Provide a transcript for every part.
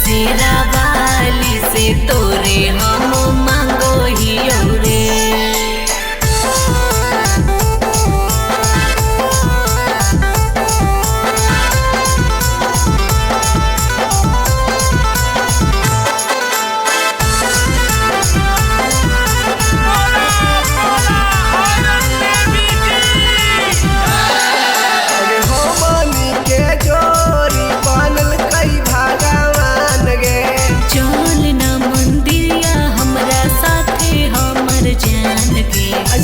शेरा वाली से तोरे हम मांगो ही रे।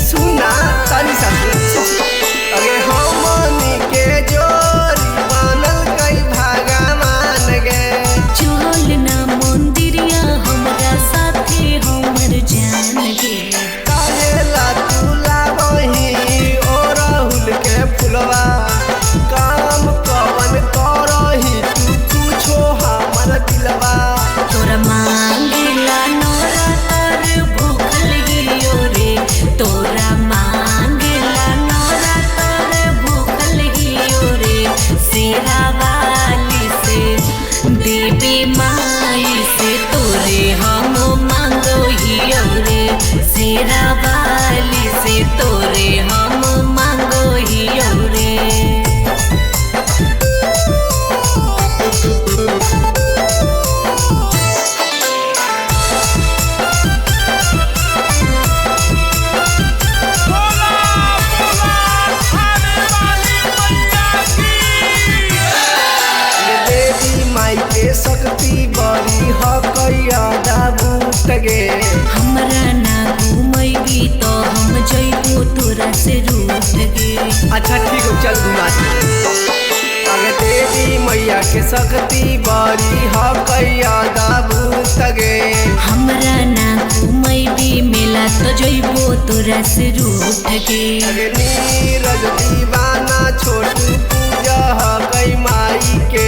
सुना तानी अगे हमनी के जोरी बनल कई भगवान गे। चल ना मंदिरिया हमरा साथे हमर जान गे। काहेला तू लावही ओ राहुल के फुलवा काम कवन करही तू पूछो हमर दिलवा। तोरा मांगेला नोरा तर भूखल हियो रे। तोरा मांगेला नोरा तर भूखल हियो रे। शेरा वाली से देवी माई से तोरे हम मांगो हियो रे। शेरा वाली से तोरे हम मांगो हियो रे। के शक्ति बड़ी हकैया दाबूत गे। हमरा ना घूमैबी तो हम जइबो तोरा से रूठ गे। अच्छा ठीक हो चल घुमा अगे देवी मैया के शक्ति बड़ी हकैया दाबूत गे। हमरा ना घूमैबी मेला तो जइबो तोरा से रूठ गे। अगे नीरज दीवाना छोटू पूजा हकई माई के।